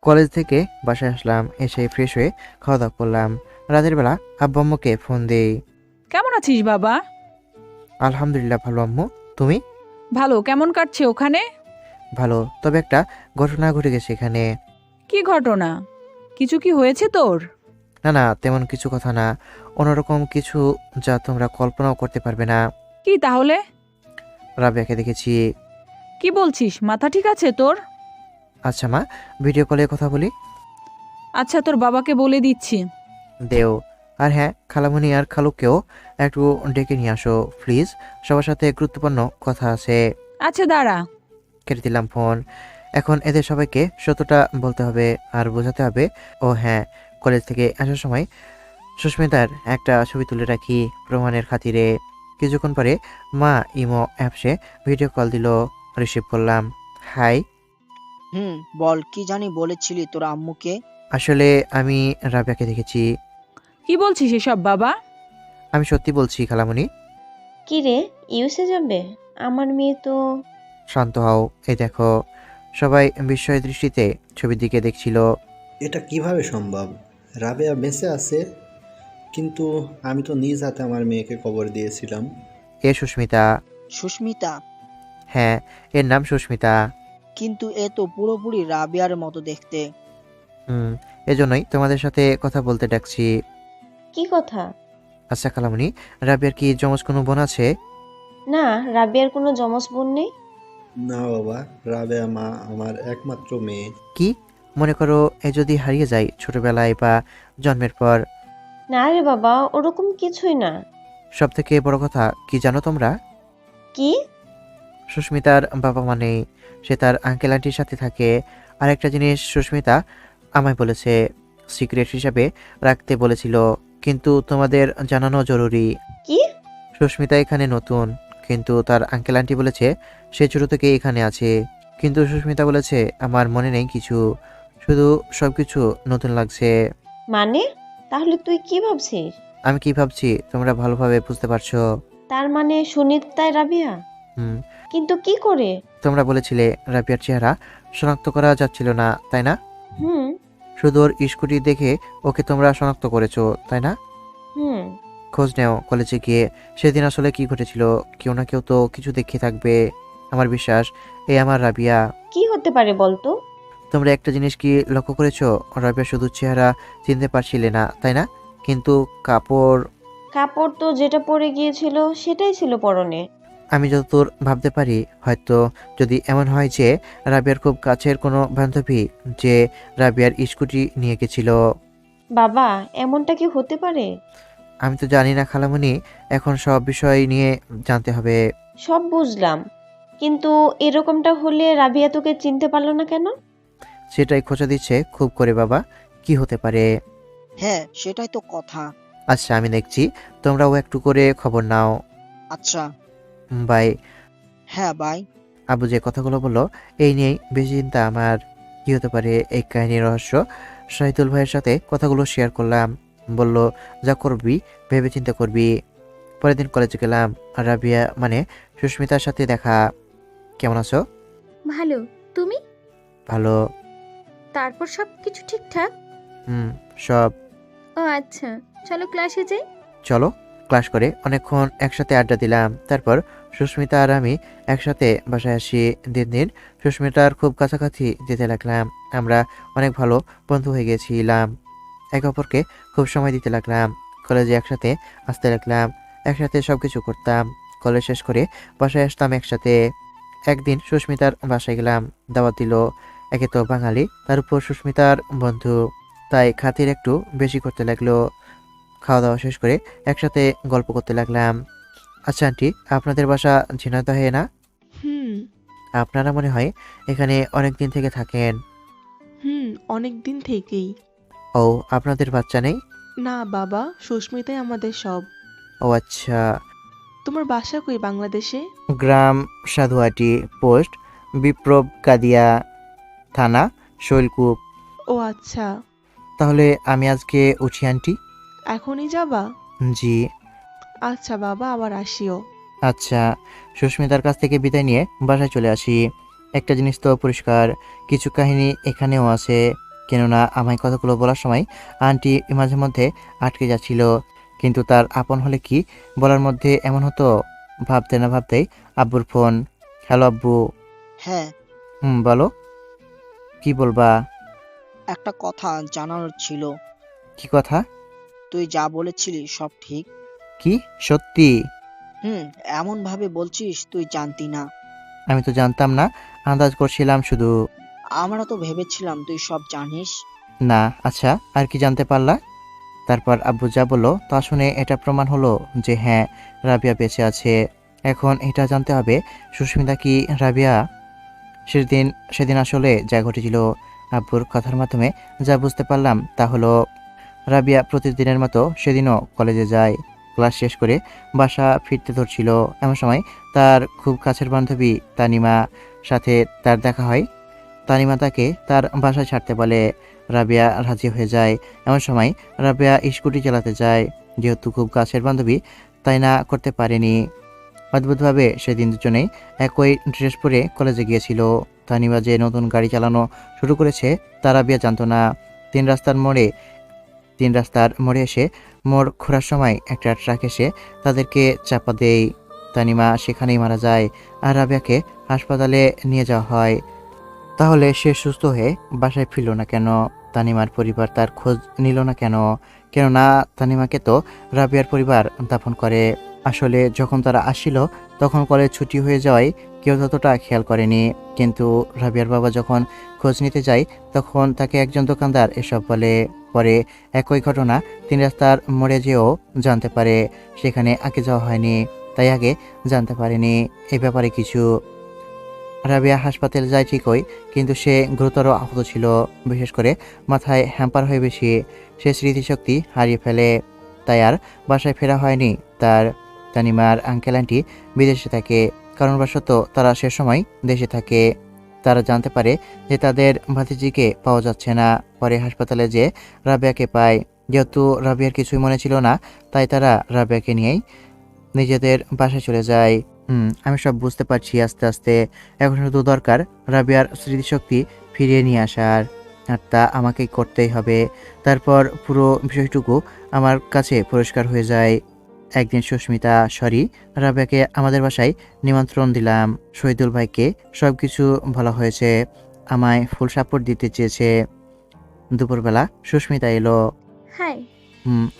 College থেকে বাসায় আসলাম, এসে ফ্রেশ হয়ে খাওয়া দাওয়া করলাম। রাতের বেলা আব্বু আম্মুকে ফোন দেই। কেমন আছিস বাবা? আলহামদুলিল্লাহ ভালো আম্মু। তুমি? ভালো। কেমন কাটছে ওখানে? ভালো, তবে একটা ঘটনা ঘটে গেছে এখানে। কি ঘটনা? কিছু কি হয়েছে তোর? না না, তেমন কিছু কথা না, অন্যরকম কিছু, যা তোমরা কল্পনাও করতে পারবে না। কি তাহলে? রাবেয়াকে দেখেছি। কি বলছিস? মাথা ঠিক আছে তোর? আচ্ছা মা, ভিডিও কলে কথা বলি। আচ্ছা, তোর বাবাকে বলে দিচ্ছি। দেও। আর হ্যাঁ, খালামণি আর খালুকেও একটু ডেকে নিয়ে আসো প্লিজ, সবার সাথে গুরুত্বপূর্ণ কথা আছে। আচ্ছা দাঁড়া। কেটে দিলাম ফোন। এখন এদের সবাইকে সত্যটা বলতে হবে আর বোঝাতে হবে। ও হ্যাঁ, কলেজ থেকে আসার সময় সুস্মিতার একটা ছবি তুলে রাখি প্রমাণের খাতিরে। কিছুক্ষণ পরে মা ইমো অ্যাপসে ভিডিও কল দিল। রিসিভ করলাম। হাই। বল, কি জানি বলেছিলি তোর আম্মুকে? আসলে আমি রাবেয়াকে দেখেছি। কি বলছিস এসব বাবা? আমি সত্যি বলছি খালামণি। কি রে, ইউএসএ যাবে? আমার মেয়ে তো। শান্ত হও, এই দেখো। সবাই বিস্ময় দৃষ্টিতে ছবির দিকে দেখছিল। এটা কিভাবে সম্ভব? রাবেয়া বেঁচে আছে, কিন্তু আমি তো নিজ হাতে আমার মেয়েকে কবর দিয়েছিলাম। এ সুস্মিতা। সুস্মিতা? হ্যাঁ, এর নাম সুস্মিতা। কিন্তু এ তো পুরোপুরি রাবেয়ার মতো দেখতে। হুম, এজন্যই তোমাদের সাথে কথা বলতে ডাকছি। কি কথা? আচ্ছা খালামণি, রাবেয়ার কি যমজ কোনো বোন আছে? না, রাবিয়ার কোনো যমজ বোন নেই। না বাবা, রাবেয়া মা আমার একমাত্র মেয়ে। কি? মনে করো এ যদি হারিয়ে যায় ছোটবেলায় বা জন্মের পর? না রে বাবা, ওরকম কিছুই না। সব থেকে বড় কথা কি জানো তোমরা? কি? সুস্মিতার বাবা মা নেই, সে তার আঙ্কেল আন্টির সাথে থাকে। আর একটা জিনিস সুস্মিতা আমায় বলেছে, সিক্রেট হিসাবে রাখতে বলেছিল, কিন্তু তোমাদের জানানো জরুরি। কি? সুস্মিতা এখানে নতুন, কিন্তু তার আঙ্কেল আন্টি বলেছে সে ছোট থেকে এখানে আছে। কিন্তু সুস্মিতা বলেছে আমার মনে নেই কিছু, শুধু সবকিছু নতুন লাগছে। মানে? তাহলে তুই কি ভাবছিস? আমি কি ভাবছি তোমরা ভালোভাবে বুঝতে পারছো। তার মানে সুনিতাই রাবিয়া? হুম, কিন্তু কি করে? তোমরা বলেছিলে রাবিয়ার চেহারা শনাক্ত করা যাচ্ছিল না, তাই না? হুম। শুধু ওর স্কুটি দেখে ওকে তোমরা শনাক্ত করেছো, তাই না? হুম। খোঁজ নেও কলেজে গিয়ে, সেদিন আসলে কি ঘটেছিল। কেউ না কেউ তো কিছু দেখে থাকবে, আমার বিশ্বাস। এই আমার রাবিয়া। কি হতে পারে বলতো? তোমরা একটা জিনিস কি লক্ষ্য করেছো, রাবিয়া শুধু চেহারা চিনতে পারছিলে না, তাই না? কিন্তু কাপড়। কাপড় তো যেটা পরে গিয়েছিল সেটাই ছিল পরনে। আমি যতদূর ভাবতে পারি, হয়তো যদি এমন হয় যে রাবিয়ার খুব কাছের কোনো বান্ধবী, যে রাবিয়ার স্কুটি নিয়ে গেছিল। বাবা, এমনটা কি হতে পারে? আমি তো জানি না খালামণি, এখন সব বিষয় নিয়ে জানতে হবে। সব বুঝলাম, কিন্তু এরকমটা হলে রাবিয়া তোকে চিনতে পারলো না কেন? সেটাই খোঁজা দিচ্ছে খুব করে বাবা, কি হতে পারে। হ্যাঁ, সেটাই তো কথা। আচ্ছা আমি দেখছি, তোমরাও একটু করে খবর নাও। আচ্ছা। বাই। হ্যাঁ, বাই। আবু যে কথাগুলো বললো, এই নিয়েই বেশি চিন্তা আমার। কি হতে পারে এই কাহিনীর রহস্য। শাহিদুল ভাইয়ের সাথে কথাগুলো শেয়ার করলাম। বলল যা করবি ভেবে চিন্তা করবি। পরের দিন কলেজে গেলাম, আর রাবিয়া মানে সুস্মিতার সাথে দেখা। কেমন আছো? ভালো। তুমি? ভালো। তারপর সব কিছু ঠিকঠাক? হুম, সব। ও আচ্ছা, চলো ক্লাসে যাই। চলো। ক্লাস করে অনেকক্ষণ একসাথে আড্ডা দিলাম। তারপর সুস্মিতা আর আমি একসাথে বাসায় আসি। দিন দিন সুস্মিতার খুব কাছাকাছি যেতে লাগলাম। আমরা অনেক ভালো বন্ধু হয়ে গেছিলাম, একে অপরকে খুব সময় দিতে লাগলাম। কলেজে একসাথে আসতে লাগলাম, একসাথে সব কিছু করতাম। কলেজ শেষ করে বাসায় আসতাম একসাথে। একদিন সুস্মিতার বাসায় গেলাম, দাওয়াত দিল। একে তো বাঙালি, তার উপর সুস্মিতার বন্ধু, তাই খাতির একটু বেশি করতে লাগলো। খাওয়া দাওয়া শেষ করে একসাথে গল্প করতে লাগলাম। আচ্ছা আন্টি, আপনাদের বাসা ঝিনাইদহে না? হুম। আপনারা মনে হয় এখানে অনেক দিন থেকে থাকেন। অনেক দিন থেকেই। ও, আপনাদের বাচ্চা নেই? না বাবা, সুস্মিতাই আমাদের সব। ও আচ্ছা। তোমার বাসা কই বাংলাদেশে? গ্রাম সাধুয়াটি, পোস্ট বিপ্লব কাদিয়া, থানা শৈলকুপ। ও আচ্ছা। তাহলে আমি আজকে উঠি আন্টি। এখনই যাবা? জি। আচ্ছা বাবা, আবার আসিও। আচ্ছা। সুস্মিতার কাছ থেকে বিদায় নিয়ে বাসায় চলে আসি। একটা জিনিস তো পরিষ্কার, কিছু কাহিনী এখানেও আছে। কেননা আমায় কথাগুলো বলার সময় আন্টি মাঝে মধ্যে আটকে যাচ্ছিল, কিন্তু তার আপন হলে কি বলার মধ্যে এমন হতো। ভাবতে না ভাবতেই আব্বুর ফোন। হ্যালো আব্বু। হ্যাঁ, বলো, কি বলবা? একটা কথা জানানোর ছিল। কি কথা? তুই যা বলেছিলি সব ঠিক। কি সত্যি? এমন ভাবে বলছিস তুই জানতি না। আমি তো জানতাম না, আন্দাজ করছিলাম শুধু। আমরা তো ভেবেছিলাম তুই সব জানিস। না, আচ্ছা, আর কি জানতে পারলা? তারপর আব্বু যা বললো তা শুনে এটা প্রমাণ হলো যে হ্যাঁ, রাবিয়া বেঁচে আছে। এখন এটা জানতে হবে সুস্মিতা কি রাবিয়া। সেদিন আসলে যা ঘটেছিল, আব্বুর কথার মাধ্যমে যা বুঝতে পারলাম তা হলো রাবিয়া প্রতিদিনের মতো সেদিনও কলেজে যায়। ক্লাস শেষ করে বাসা ফিরতে ধরছিল, এমন সময় তার খুব কাছের বান্ধবী তানিমা সাথে তার দেখা হয়। তানিমা তাকে তার বাসায় ছাড়তে বলে। রাবিয়া রাজি হয়ে যায়। এমন সময় রাবিয়া স্কুটি চালাতে যায়। যেহেতু খুব কাছের বান্ধবী, তাই না করতে পারেনি। অদ্ভুতভাবে সেদিন দুজনেই একই ড্রেস পরে কলেজে গিয়েছিল। তানিমা যে নতুন গাড়ি চালানো শুরু করেছে তা রাবিয়া জানতো না। তিন রাস্তার মোড়ে এসে মোড় ঘোরার সময় একটা ট্রাক এসে তাদেরকে চাপা দেয়। তানিমা সেখানেই মারা যায় আর রাবিয়াকে হাসপাতালে নিয়ে যাওয়া হয়। তাহলে সে সুস্থ হয়ে বাসায় ফিরল না কেন? তানিমার পরিবার তার খোঁজ নিল না কেন? কেননা তানিমাকে তো রাবিয়ার পরিবার দাফন করে। আসলে যখন তারা আসছিল তখন কলেজ ছুটি হয়ে যাওয়ায় কেউ ততটা খেয়াল করেনি, কিন্তু রাবিয়ার বাবা যখন খোঁজ নিতে যায় তখন তাকে একজন দোকানদার এসব বলে। পরে একই ঘটনা তিন রাস্তার মোড়ে যেও জানতে পারে। সেখানে আগে যাওয়া হয়নি, তাই আগে জানতে পারেনি এই ব্যাপারে কিছু। রাবিয়া হাসপাতালে যায় ঠিকই, কিন্তু সে গুরুতর আহত ছিল। বিশেষ করে মাথায় হ্যাম্পার হয়ে বেশি। সে স্মৃতিশক্তি হারিয়ে ফেলে, তাই আর বাসায় ফেরা হয়নি তার। তানিমার আঙ্কেল আন্টি বিদেশে থাকে, কারণবশত তারা সে সময় দেশে থাকে। তারা জানতে পারে যে তাদের ভাতিজিকে পাওয়া যাচ্ছে না। পরে হাসপাতালে যে রাবিয়াকে পায়। যেহেতু রাবিয়ার কিছুই মনে ছিল না, তাই তারা রাবিয়াকে নিয়েই নিজেদের বাসায় চলে যায়। আমি সব বুঝতে পারছি আস্তে আস্তে। এখন শুধু দরকার রাবিয়ার স্মৃতিশক্তি ফিরিয়ে নিয়ে আসার, আর তা আমাকেই করতেই হবে। তারপর পুরো বিষয়টুকু আমার কাছে পরিষ্কার হয়ে যায়। একদিন রাবিয়াকে আমাদের বাসায় নিমন্ত্রণ দিলাম। শহীদুল ভাইকে সব কিছু বলা হয়েছে, আমায় ফুল সাপোর্ট দিতে চেয়েছে। দুপুরবেলা সুস্মিতা এলো। হাই।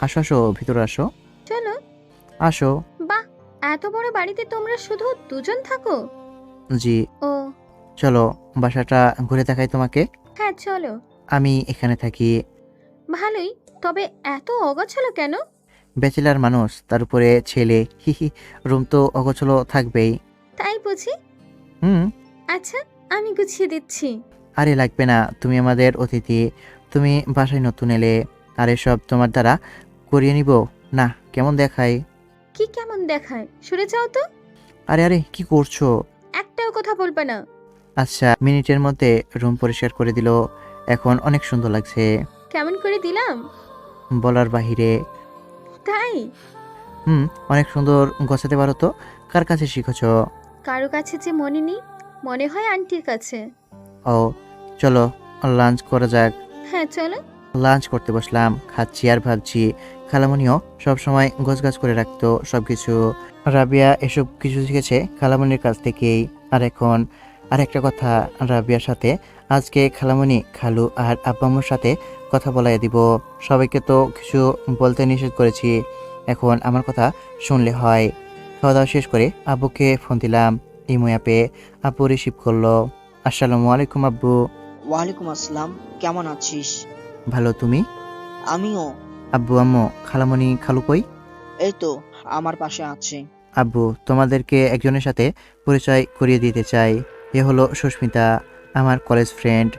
আসো আসো, ভিতরে আসো। চলো। আসো। বাহ, এত বড় বাড়িতে তোমরা শুধু দুজন থাকো? জি। ও চলো বাসাটা ঘুরে দেখাই তোমাকে। হ্যাঁ, চলো। আমি এখানে থাকি। ভালোই, তবে এত অগোছালো কেন? ব্যাচেলার মানুষ, তার উপরে ছেলে, হিহি, রুম তো অগোছলো থাকবেই। তাই বুঝি? হুম। আচ্ছা, আমি গুছিয়ে দিচ্ছি। আরে লাগবে না, তুমি আমাদের অতিথি। তুমি বাসায় নতুন এলে, আর এসব তোমার দ্বারা করিয়ে নিব না? কেমন দেখায়? কি কেমন দেখায় সরে যাও তো। আরে আরে, কি করছো? একটাও কথা বলবে না। আচ্ছা, মিনিটের মধ্যে রুম পরিষ্কার করে দিল। এখন অনেক সুন্দর লাগছে, কেমন করে দিলাম? বলার বাহিরে। তাই? অনেক সুন্দর গোছাতে পারো তো। কার কাছে শিখেছ? কারো কাছে যে মনে নেই, মনে হয় আন্টির কাছে। ও, চলো লাঞ্চ করা যাক। হ্যাঁ চলো। লাঞ্চ করতে বসলাম, খাচ্ছি আর ভাবছি খালামণিও সবসময় গোছগাছ করে রাখতো সবকিছু। রাবিয়া এসব কিছু শিখেছে খালামণির কাছ থেকেই। আর এখন আরেকটা কথা, রাবিয়ার সাথে আজকে খালামণি, খালু আর আব্বাম্মুর সাথে কথা বলাই দিব। সবাইকে তো কিছু বলতে নিষেধ করেছি, এখন আমার কথা শুনলে হয়। খাওয়া দাওয়া শেষ করে আব্বুকে ফোন দিলাম। ইমো অ্যাপে আব্বু রিসিভ করলো। আসসালামু আলাইকুম আব্বু। ওয়ালাইকুম আসসালাম, কেমন আছিস? ভালো, তুমি? আমিও। আব্বু আম্মু খালামণি খালু কই? এই তো আমার পাশে আছে। আব্বু, তোমাদেরকে একজনের সাথে পরিচয় করিয়ে দিতে চাই। এ হলো সুস্মিতা, আমার কলেজ ফ্রেন্ড।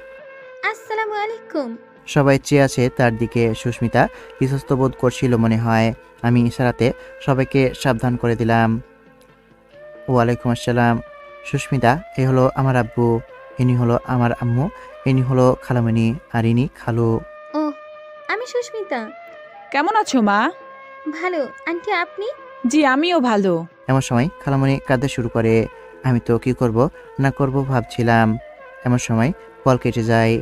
আসসালামু আলাইকুম। সবাই চেয়ে আছে তার দিকে। সুস্মিতা ইতস্ত বোধ করছিল মনে হয়। আমি ইশারাতে সবাইকে সাবধান করে দিলাম। ওয়ালাইকুম আসসালাম। সুস্মিতা, এ হলো আমার আব্বু, ইনি হলো আমার আম্মু, ইনি হলো খালামণি, আর ইনি খালু। ও, আমি সুস্মিতা। কেমন আছো মা? ভালো। আন্টি আপনি? জি, আমিও ভালো। এমন সময় খালামণি কাঁদতে শুরু করে। আমি তো কি করব না করব ভাবছিলাম। এমন সময় কল কেটে যায়।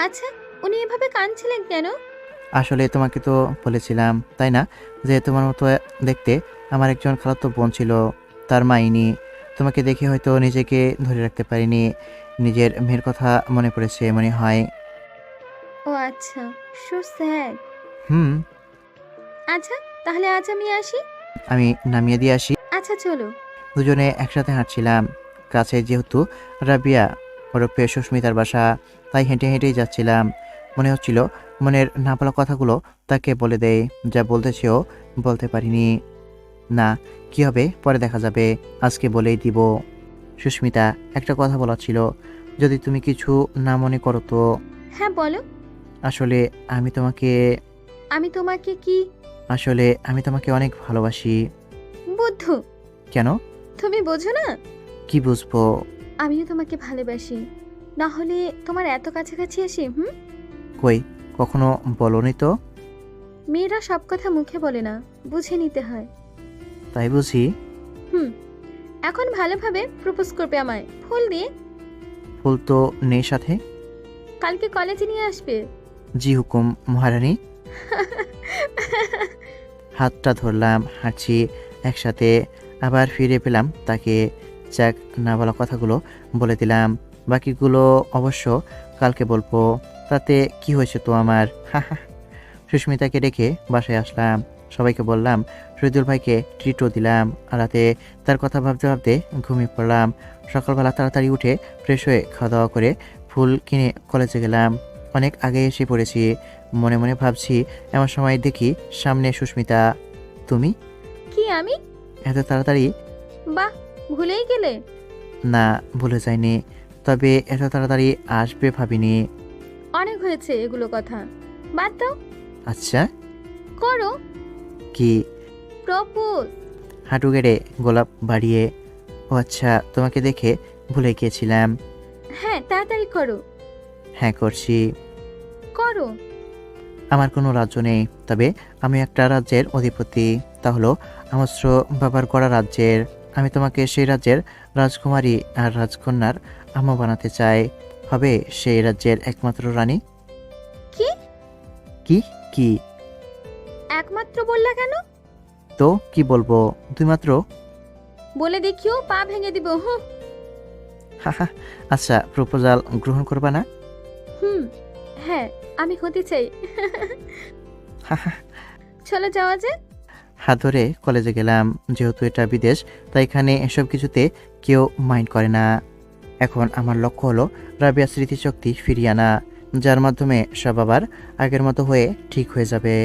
আচ্ছা, উনি এভাবে কাঁদছিলেন কেন? আসলে তোমাকে তো বলেছিলাম তাই না, যে তোমার মতো দেখতে আমার একজন খালাতো বোন ছিল, তার মা ইনি। তোমাকে দেখে হয়তো নিজেকে ধরে রাখতে পারিনি, নিজের মেয়ের কথা মনে পড়েছে মনে হয়। ও আচ্ছা, সো স্যাড। হুম। আচ্ছা, তাহলে আজ আমি আসি। আমি নামিয়ে দিয়ে আসি। আচ্ছা চলো। দুজনে একসাথে হাঁটছিলাম। কাছে যেহেতু রাবিয়া ওরফে সুস্মিতার বাসা, তাই হেঁটে হেঁটেই যাচ্ছিলাম। মনে হচ্ছিল মনের না বলা কথাগুলো তাকে বলে দেয়, যা বলতে চেয়েও বলতে পারিনি। না, কি হবে পরে দেখা যাবে, আজকে বলেই দিব। সুস্মিতা, একটা কথা বলার ছিল, যদি তুমি কিছু না মনে করো তো। হ্যাঁ বলো। আসলে আমি তোমাকে আমি তোমাকে কি? আসলে আমি তোমাকে অনেক ভালোবাসি। বুদ্ধ, কেন? তুমি বোঝো না? কি বুঝবো? আমিও তোমাকে ভালোবাসি, না হলে তোমার এত কাছাকাছি আসি? কই, কখনো বলনি তো। মেয়েরা সব কথা মুখে বলে না, বুঝে নিতে হয়। তাই বুঝি। হুম এখন ভালোভাবে প্রপোজ করবে আমায়, ফুল দিয়ে। ফুল তো নেই সাথে। কালকে কলেজে নিয়ে আসবে। জি হুকুম মহারানী। হাতটা ধরলাম, হাঁটছি একসাথে। আবার ফিরে পেলাম তাকে। যাক, না বলা কথাগুলো বলে দিলাম, বাকিগুলো অবশ্য কালকে বলবো। তাতে কি হয়েছে তো আমার। সুস্মিতাকে রেখে বাসায় আসলাম। সবাইকে বললাম, শহীদুল ভাইকে ট্রিটও দিলাম। আর রাতে তার কথা ভাবতে ভাবতে ঘুমিয়ে পড়লাম। সকালবেলা তাড়াতাড়ি উঠে ফ্রেশ হয়ে খাওয়া দাওয়া করে ফুল কিনে কলেজে গেলাম। অনেক আগে এসে পড়েছি। মনে মনে ভাবছি, এমন সময় দেখি সামনে সুস্মিতা। তুমি কি আমি? এত তাড়াতাড়ি? বাহ, ভুলেই গেলে। না, ভুলে যাইনি, তবে এত তাড়াতাড়ি আসবে ভাবিনি। অনেক হয়েছে এগুলো কথা, বাদ দাও। আচ্ছা, করো কি? প্রপোজ। হাঁটু গেড়ে গোলাপ বাড়িয়ে। ও আচ্ছা, তোমাকে দেখে ভুলে গিয়েছিলাম। হ্যাঁ তাড়াতাড়ি করো। হ্যাঁ করছি। করো। আমার কোনো রাজ্য নেই, তবে আমি একটা রাজ্যের অধিপতি। তা হলো আমার বাবার গড়া রাজ্যের। আমি তোমাকে সেই রাজ্যের রাজকুমারী আর রাজকন্যার আম্মা বানাতে চাই। হবে সেই রাজ্যের একমাত্র রানী। কি? কি কি? একমাত্র বললা কেন? তো কি বলবো, দুই মাত্র। বলে দেখিও, পা ভেঙে দিব। হাহা, আচ্ছা, প্রপোজাল গ্রহণ করবা না? হ্যাঁ আমি হতে চাই। হাহা। চলো যাওয়া যায়। হাত ধরে কলেজে গেলাম। যেহেতু এটা বিদেশ, তাই এখানে এসব কিছুতে কেউ মাইন্ড করে না। এখন আমার লক্ষ্য হলো রাবিয়ার স্মৃতিশক্তি ফিরিয়ে আনা, যার মাধ্যমে সব আবার আগের মতো হয়ে ঠিক হয়ে যাবে।